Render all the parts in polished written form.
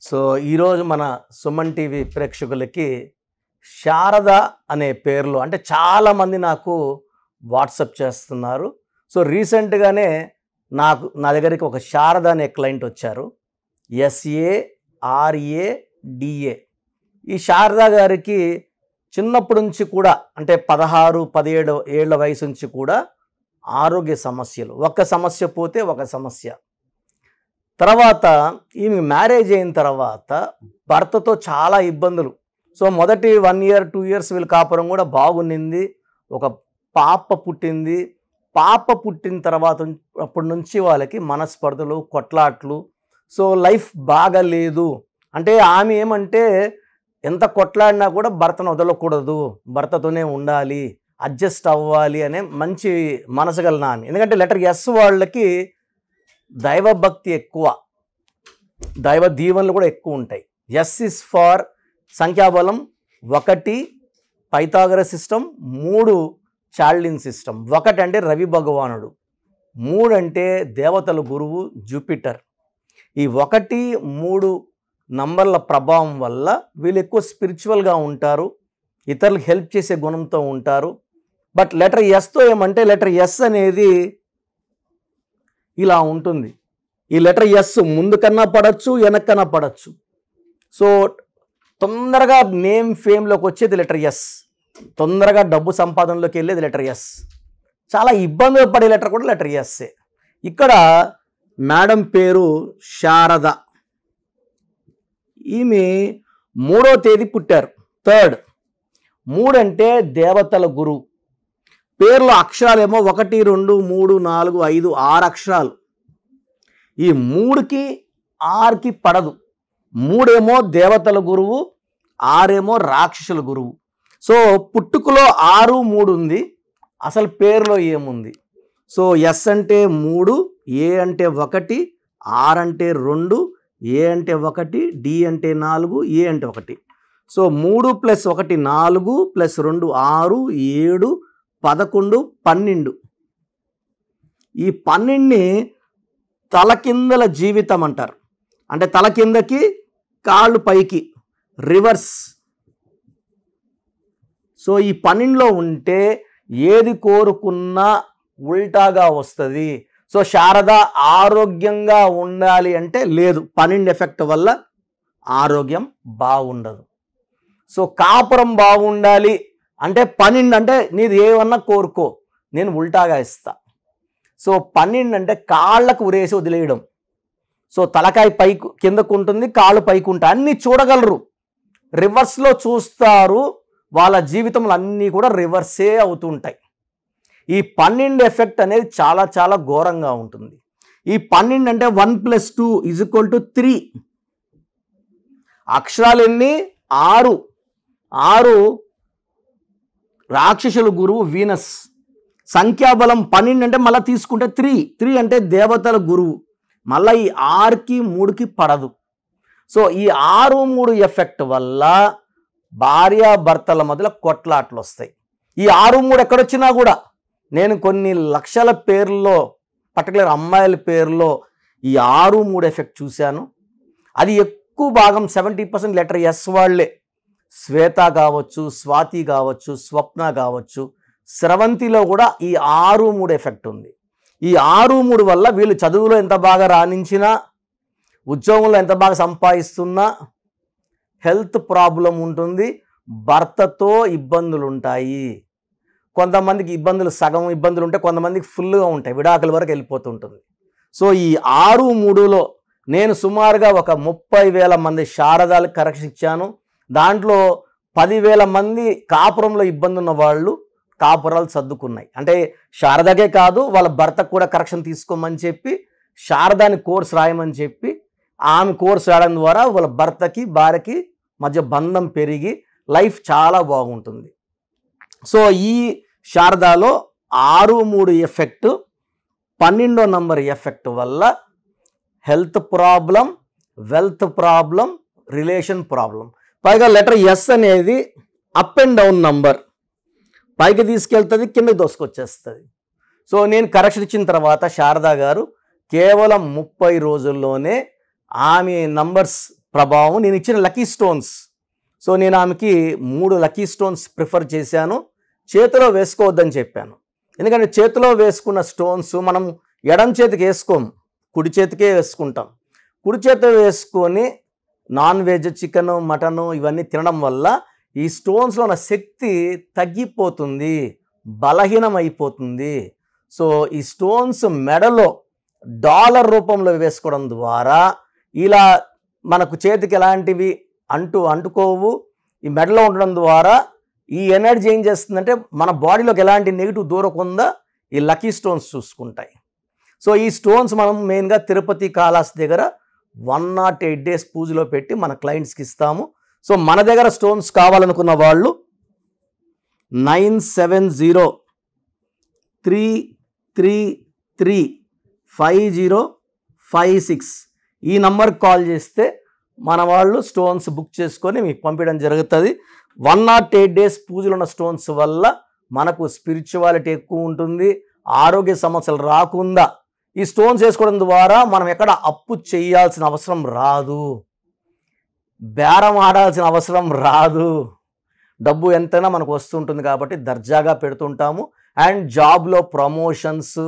So ఈరోజు మన Suman TV ప్రేక్షకులకి శారద అనే పేర్లు అంటే చాలామంది నాకు వాట్సప్ చేస్తున్నారు. సో రీసెంట్గానే నా దగ్గరికి ఒక శారద అనే క్లయింట్ వచ్చారు. SARADA. ఈ శారద గారికి చిన్నప్పటి నుంచి కూడా అంటే 16-17 ఏళ్ల వయసు నుంచి కూడా ఆరోగ్య సమస్యలు, ఒక సమస్య పోతే ఒక సమస్య. తర్వాత ఈమె మ్యారేజ్ అయిన తర్వాత భర్తతో చాలా ఇబ్బందులు. సో మొదటి 1 year 2 years వీళ్ళ కాపురం కూడా బాగుండింది. ఒక పాప పుట్టింది. పాప పుట్టిన తర్వాత అప్పటి నుంచి వాళ్ళకి మనస్పర్ధలు, కొట్లాట్లు. సో లైఫ్ బాగాలేదు. అంటే ఆమె ఏమంటే ఎంత కొట్లాడినా కూడా భర్తను వదలకూడదు, భర్తతోనే ఉండాలి, అడ్జస్ట్ అవ్వాలి అనే మంచి మనసు గల ఆమె. ఎందుకంటే లెటర్ S వాళ్ళకి దైవభక్తి ఎక్కువ, దైవ దీవెనలు కూడా ఎక్కువ ఉంటాయి. S is ఫార్ సంఖ్యాబలం 1 పైథాగరస్ సిస్టమ్, 3 చాల్డిన్ సిస్టమ్. 1 అంటే రవి భగవానుడు, 3 అంటే దేవతల గురువు జూపిటర్. ఈ 1, 3 నంబర్ల ప్రభావం వల్ల వీళ్ళు ఎక్కువ స్పిరిచువల్గా ఉంటారు, ఇతరులకు హెల్ప్ చేసే గుణంతో ఉంటారు. బట్ లెటర్ Sతో ఏమంటే లెటర్ S అనేది ఇలా ఉంటుంది. ఈ లెటర్ S ముందు కన్నా పడచ్చు, వెనక్కన్నా పడచ్చు. సో తొందరగా నేమ్ ఫేమ్లోకి వచ్చేది లెటర్ S, తొందరగా డబ్బు సంపాదనలోకి వెళ్ళేది లెటర్ S. చాలా ఇబ్బందులు పడే లెటర్ కూడా లెటర్ S. ఇక్కడ మేడం పేరు శారద. ఈమె 3వ తేదీ పుట్టారు, 3rd. 3 అంటే దేవతల గురువు. పేర్లో అక్షరాలేమో 1 2 3 4 5 6 అక్షరాలు. ఈ 3కి 6కి పడదు. 3 ఏమో దేవతల గురువు, 6 ఏమో రాక్షసుల గురువు. సో పుట్టుకలో 6 3 ఉంది, అసలు పేరులో ఏముంది? సో S అంటే 3, A అంటే 1, R అంటే 2, A అంటే 1, D అంటే 4, A అంటే 1. సో 3 + 1 4 + 2 6 7 11 12. ఈ 12ని తలకిందల జీవితం అంటారు. అంటే తల కిందకి కాళ్ళు పైకి, రివర్స్. సో ఈ 12లో ఉంటే ఏది కోరుకున్నా ఉల్టాగా వస్తుంది. సో శారద ఆరోగ్యంగా ఉండాలి అంటే లేదు, 12 ఎఫెక్ట్ వల్ల ఆరోగ్యం బాగుండదు. సో కాపురం బాగుండాలి అంటే 12 అంటే నీది ఏమన్నా కోరుకో, నేను ఉల్టాగా ఇస్తా. సో 12 అంటే కాళ్ళకు ఉరేసి వదిలేయడం. సో తలకాయ పైకి కిందకు ఉంటుంది, కాళ్ళు పైకి ఉంటాయి, అన్నీ చూడగలరు, రివర్స్లో చూస్తారు. వాళ్ళ జీవితంలో అన్నీ కూడా రివర్సే అవుతుంటాయి. ఈ 12 ఎఫెక్ట్ అనేది చాలా చాలా ఘోరంగా ఉంటుంది. ఈ 12 అంటే 1 + 2 = 3. అక్షరాలు ఎన్ని? 6. 6 రాక్షసుల గురువు వీనస్. సంఖ్యాబలం 12 అంటే మళ్ళీ తీసుకుంటే 3 అంటే దేవతల గురువు. మళ్ళీ ఈ 6కి 3కి పడదు. సో ఈ 6 3 ఎఫెక్ట్ వల్ల భార్యాభర్తల మధ్యలో కొట్లాట్లు వస్తాయి. ఈ 6 3 ఎక్కడొచ్చినా కూడా నేను కొన్ని లక్షల పేర్లలో, పర్టికులర్ అమ్మాయిల పేర్లో ఈ 6 3 ఎఫెక్ట్ చూశాను. అది ఎక్కువ భాగం 70% లెటర్ S వాళ్ళే. శ్వేత కావచ్చు, స్వాతి కావచ్చు, స్వప్న కావచ్చు, స్రవంతిలో కూడా ఈ 6 3 ఎఫెక్ట్ ఉంది. ఈ 6 3 వల్ల వీళ్ళు చదువులో ఎంత బాగా రాణించినా, ఉద్యోగంలో ఎంత బాగా సంపాదిస్తున్నా హెల్త్ ప్రాబ్లం ఉంటుంది, భర్తతో ఇబ్బందులు ఉంటాయి. కొంతమందికి ఇబ్బందులు సగం ఇబ్బందులు ఉంటాయి, కొంతమందికి ఫుల్గా ఉంటాయి, విడాకుల వరకు వెళ్ళిపోతుంటుంది. సో ఈ 6 3లో నేను సుమారుగా ఒక 30,000 మంది శారదాలకు కరెక్షన్ ఇచ్చాను. దాంట్లో 10,000 మంది కాపురంలో ఇబ్బంది ఉన్న వాళ్ళు కాపురాలు సర్దుకున్నాయి. అంటే శారదకే కాదు, వాళ్ళ భర్తకు కూడా కరెక్షన్ తీసుకోమని చెప్పి, శారదాని కోర్స్ రాయమని చెప్పి, ఆమె కోర్స్ రాయడం ద్వారా వాళ్ళ భర్తకి భార్యకి మధ్య బంధం పెరిగి లైఫ్ చాలా బాగుంటుంది. సో ఈ శారదాలో 6 3 ఎఫెక్ట్, 12వ నంబర్ ఎఫెక్ట్ వల్ల health problem, wealth problem, relation problem. పైగా లెటర్ S అనేది అప్ అండ్ డౌన్ నంబర్, పైకి తీసుకెళ్తుంది, కిందకి దోసుకొచ్చేస్తుంది. సో నేను కరెక్షన్ ఇచ్చిన తర్వాత శారదా గారు కేవలం 30 రోజుల్లోనే ఆమె నంబర్స్ ప్రభావం. నేను ఇచ్చిన లక్కీ స్టోన్స్, సో నేను ఆమెకి 3 లక్కీ స్టోన్స్ ప్రిఫర్ చేశాను. చేతిలో వేసుకోవద్దని చెప్పాను. ఎందుకంటే చేతిలో వేసుకున్న స్టోన్స్ మనం ఎడం చేతికి వేసుకోము, కుడి చేతికే వేసుకుంటాం. కుడి చేతితో వేసుకొని నాన్ వెజ్, చికెను, మటను ఇవన్నీ తినడం వల్ల ఈ స్టోన్స్లో ఉన్న శక్తి తగ్గిపోతుంది, బలహీనం అయిపోతుంది. సో ఈ స్టోన్స్ మెడలో డాలర్ రూపంలో వేసుకోవడం ద్వారా ఇలా మనకు చేతికి ఎలాంటివి అంటుకోవు. ఈ మెడలో ఉండడం ద్వారా ఈ ఎనర్జీ ఏం చేస్తుందంటే మన బాడీలోకి ఎలాంటి నెగిటివ్ దూరకుండా ఈ లక్కీ స్టోన్స్ చూసుకుంటాయి. సో ఈ స్టోన్స్ మనం మెయిన్గా తిరుపతి కాళహస్తి దగ్గర 108 days పూజలో పెట్టి మన క్లయింట్స్కి ఇస్తాము. సో మన దగ్గర స్టోన్స్ కావాలనుకున్న వాళ్ళు 9703335056 ఈ నంబర్కి కాల్ చేస్తే మన వాళ్ళు స్టోన్స్ బుక్ చేసుకొని మీకు పంపించడం జరుగుతుంది. 108 days పూజలు ఉన్న స్టోన్స్ వల్ల మనకు స్పిరిచువాలిటీ ఎక్కువ ఉంటుంది, ఆరోగ్య సమస్యలు రాకుండా ఈ స్టోన్స్ వేసుకోవడం ద్వారా మనం ఎక్కడ అప్పు చేయాల్సిన అవసరం రాదు, బేరం ఆడాల్సిన అవసరం రాదు. డబ్బు ఎంతైనా మనకు వస్తుంటుంది కాబట్టి దర్జాగా పెడుతుంటాము. అండ్ జాబ్లో ప్రమోషన్స్,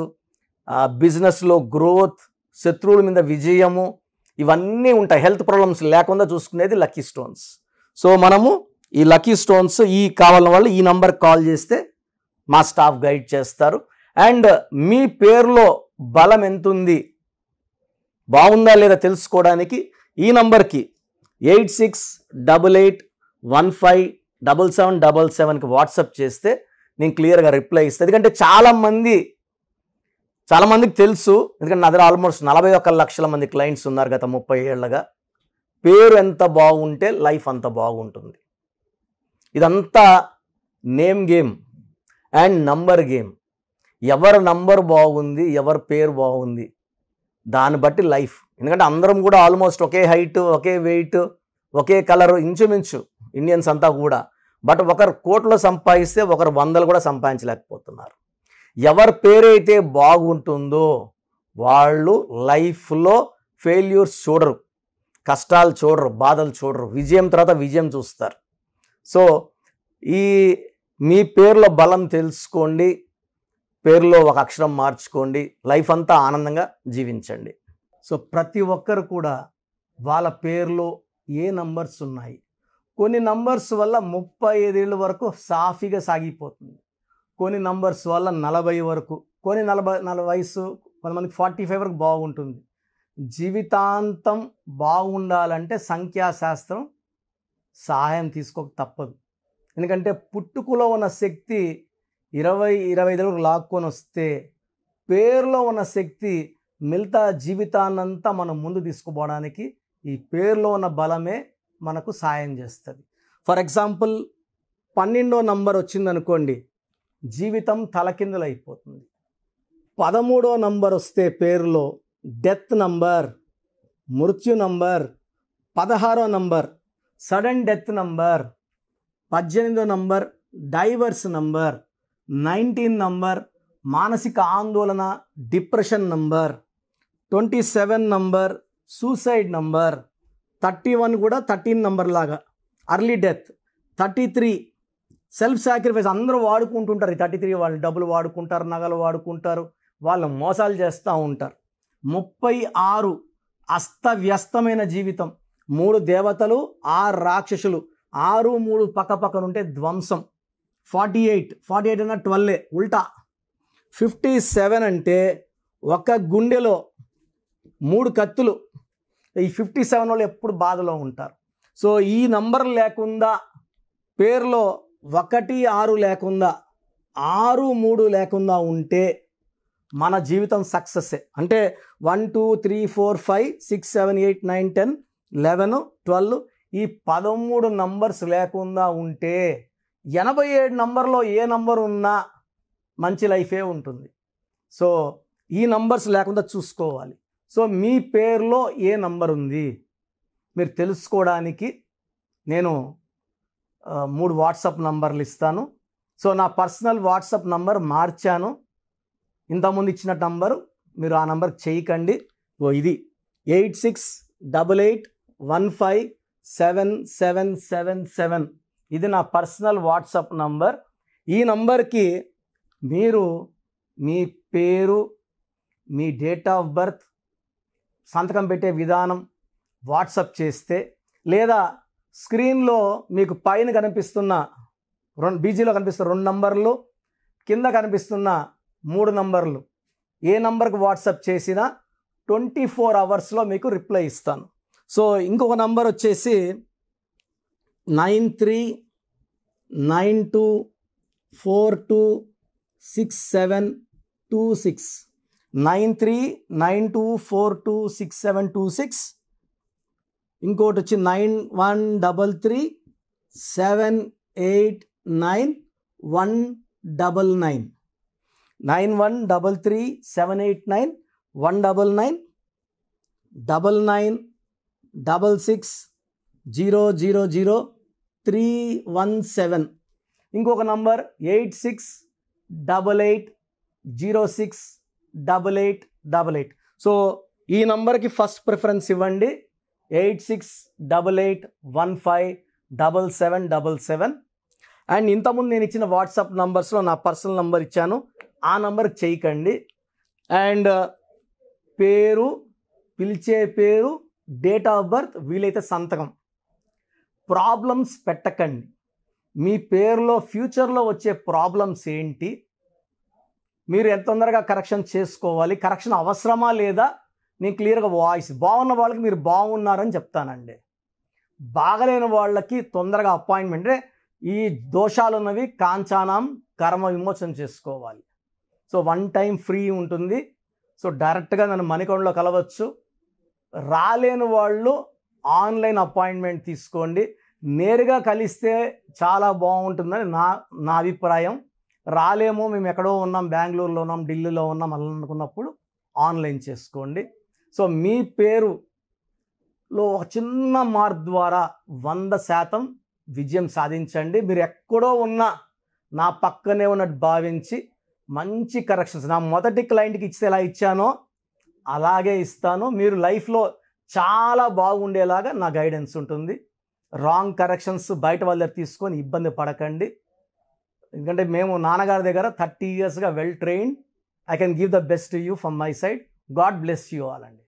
బిజినెస్లో గ్రోత్, శత్రువుల మీద విజయము ఇవన్నీ ఉంటాయి. హెల్త్ ప్రాబ్లమ్స్ లేకుండా చూసుకునేది లక్కీ స్టోన్స్. సో మనము ఈ లక్కీ స్టోన్స్ కావాలన్న వాళ్ళు ఈ నంబర్కి కాల్ చేస్తే మా స్టాఫ్ గైడ్ చేస్తారు. అండ్ మీ పేరులో బలం ఎంత ఉంది, బాగుందా లేదా తెలుసుకోవడానికి ఈ నంబర్కి 8688157777కి వాట్సాప్ చేస్తే నేను క్లియర్గా రిప్లై ఇస్తాను. ఎందుకంటే చాలామందికి తెలుసు, ఎందుకంటే నా దగ్గర ఆల్మోస్ట్ 41 లక్షల మంది క్లయింట్స్ ఉన్నారు గత 30 ఏళ్ళగా. పేరు ఎంత బాగుంటే లైఫ్ అంత బాగుంటుంది. ఇదంతా name game and number game. ఎవరి నంబర్ బాగుంది, ఎవరి పేరు బాగుంది, దాన్ని బట్టి లైఫ్. ఎందుకంటే అందరం కూడా ఆల్మోస్ట్ ఒకే హైట్, ఒకే వెయిట్, ఒకే కలర్ ఇంచుమించు ఇండియన్స్ అంతా కూడా. బట్ ఒకరు కోట్లు సంపాదిస్తే ఒకరు 100 కూడా సంపాదించలేకపోతున్నారు. ఎవరి పేరైతే బాగుంటుందో వాళ్ళు లైఫ్లో ఫెయిల్యూర్స్ చూడరు, కష్టాలు చూడరు, బాధలు చూడరు, విజయం తర్వాత విజయం చూస్తారు. సో మీ పేరులో బలం తెలుసుకోండి, పేరులో ఒక అక్షరం మార్చుకోండి, లైఫ్ అంతా ఆనందంగా జీవించండి. సో ప్రతి ఒక్కరు కూడా వాళ్ళ పేరులో ఏ నంబర్స్ ఉన్నాయి, కొన్ని నంబర్స్ వల్ల 35 ఏళ్ళ వరకు సాఫీగా సాగిపోతుంది, కొన్ని నంబర్స్ వల్ల 40 వరకు, కొన్ని 40 వయసు, కొంతమందికి 45 వరకు బాగుంటుంది. జీవితాంతం బాగుండాలంటే సంఖ్యాశాస్త్రం సహాయం తీసుకోక తప్పదు. ఎందుకంటే పుట్టుకలో ఉన్న శక్తి 20-25 వరకు లాక్కొని వస్తే పేరులో ఉన్న శక్తి మిగతా జీవితాన్నంతా మనం ముందు తీసుకుపోవడానికి ఈ పేరులో ఉన్న బలమే మనకు సాయం చేస్తుంది. ఫర్ ఎగ్జాంపుల్ 12వ నంబర్ వచ్చిందనుకోండి, జీవితం తలకిందులు అయిపోతుంది. 13వ నంబర్ వస్తే పేరులో డెత్ నంబర్, మృత్యు నంబర్. 16వ నంబర్ సడన్ డెత్ నంబర్. 18వ నంబర్ డైవర్స్ నంబర్. 19 నంబర్ మానసిక ఆందోళన, depression number. 27 number suicide number. 31 కూడా 13 నంబర్ లాగా అర్లీ డెత్. 33 self sacrifice. అందరూ వాడుకుంటుంటారు ఈ 33. వాళ్ళు డబ్బులు వాడుకుంటారు, నగలు వాడుకుంటారు, వాళ్ళు మోసాలు చేస్తూ ఉంటారు. 36 అస్తవ్యస్తమైన జీవితం. 3 దేవతలు, 6 రాక్షసులు, 6, 3 పక్కపక్కనుంటే ధ్వంసం. 48 అన్న 12 ఉల్టా. 57 అంటే ఒక గుండెలో 3 కత్తులు. ఈ 57 వాళ్ళు ఎప్పుడు బాధలో ఉంటారు. సో ఈ నంబర్ లేకుండా పేరులో 1, 6 లేకుండా, 6, 3 లేకుండా ఉంటే మన జీవితం సక్సెస్సే. అంటే 1, 2, 3, 4, 5, 6, 7, 8, 9, 10, 11, 12 ఈ 13 నంబర్స్ లేకుండా ఉంటే 87 నంబర్లో ఏ నంబర్ ఉన్నా మంచి లైఫే ఉంటుంది. సో ఈ నంబర్స్ లేకుండా చూసుకోవాలి. సో మీ పేరులో ఏ నంబర్ ఉంది మీరు తెలుసుకోవడానికి నేను 3 వాట్సాప్ నంబర్లు ఇస్తాను. సో నా పర్సనల్ వాట్సాప్ నంబర్ మార్చాను. ఇంతకుముందు ఇచ్చిన నంబరు మీరు ఆ నంబర్కి చేయకండి. ఇది 8688 9891577777. ఇది నా పర్సనల్ వాట్సాప్ నంబర్. ఈ నంబర్కి మీరు మీ పేరు, మీ డేట్ ఆఫ్ బర్త్, సంతకం పెట్టే విధానం వాట్సాప్ చేస్తే, లేదా స్క్రీన్లో మీకు పైన కనిపిస్తున్న బీజీలో కనిపిస్తున్న 2 నంబర్లు, కింద కనిపిస్తున్న 3 నంబర్లు, ఏ నంబర్కి వాట్సాప్ చేసినా 24 అవర్స్లో మీకు రిప్లై ఇస్తాను. సో ఇంకొక నంబర్ వచ్చేసి 9392426726 9392426726. ఇంకోటి వచ్చి 9133789199 9133789199 9966000317. ఇంకొక నంబర్ 8688068888. సో ఈ నంబర్కి ఫస్ట్ ప్రిఫరెన్స్ ఇవ్వండి, 8688157777. అండ్ ఇంతకుముందు నేను ఇచ్చిన వాట్సాప్ నంబర్స్లో నా పర్సనల్ నంబర్ ఇచ్చాను, ఆ నంబర్కి చేయకండి. అండ్ పేరు, పిలిచే పేరు, డేట్ ఆఫ్ బర్త్, వీలైతే సంతకం. ప్రాబ్లమ్స్ పెట్టకండి. మీ పేరులో ఫ్యూచర్లో వచ్చే ప్రాబ్లమ్స్ ఏంటి, మీరు ఎంత తొందరగా కరెక్షన్ చేసుకోవాలి, కరెక్షన్ అవసరమా లేదా, నేను క్లియర్గా వాయిస్ బాగున్న వాళ్ళకి మీరు బాగున్నారని చెప్తానండి. బాగలేని వాళ్ళకి తొందరగా అపాయింట్మెంట్, అంటే ఈ దోషాలు ఉన్నవి కాంచానం కర్మ విమోచన చేసుకోవాలి. సో 1 టైం ఫ్రీ ఉంటుంది. సో డైరెక్ట్గా నన్ను మణికొండలో కలవచ్చు. రాలేని వాళ్ళు ఆన్లైన్ అపాయింట్మెంట్ తీసుకోండి. నేరుగా కలిస్తే చాలా బాగుంటుందని నా అభిప్రాయం. రాలేమో, మేము ఎక్కడో ఉన్నాం, బెంగళూరులో ఉన్నాం, ఢిల్లీలో ఉన్నాం అలా అనుకున్నప్పుడు ఆన్లైన్ చేసుకోండి. సో మీ పేరులో ఒక చిన్న మార్పు ద్వారా 100% విజయం సాధించండి. మీరు ఎక్కడో ఉన్నా నా పక్కనే ఉన్నట్టు భావించి మంచి కరెక్షన్స్, నా మొదటి క్లయింట్కి ఇస్తే ఎలా ఇచ్చానో అలాగే ఇస్తాను. మీరు లైఫ్లో చాలా బాగుండేలాగా నా గైడెన్స్ ఉంటుంది. రాంగ్ కరెక్షన్స్ బయట వాళ్ళ దగ్గర తీసుకొని ఇబ్బంది పడకండి. ఎందుకంటే మేము నాన్నగారి దగ్గర 30 yearsగా well trained. I can give the best to you from my side. God bless you all అండి.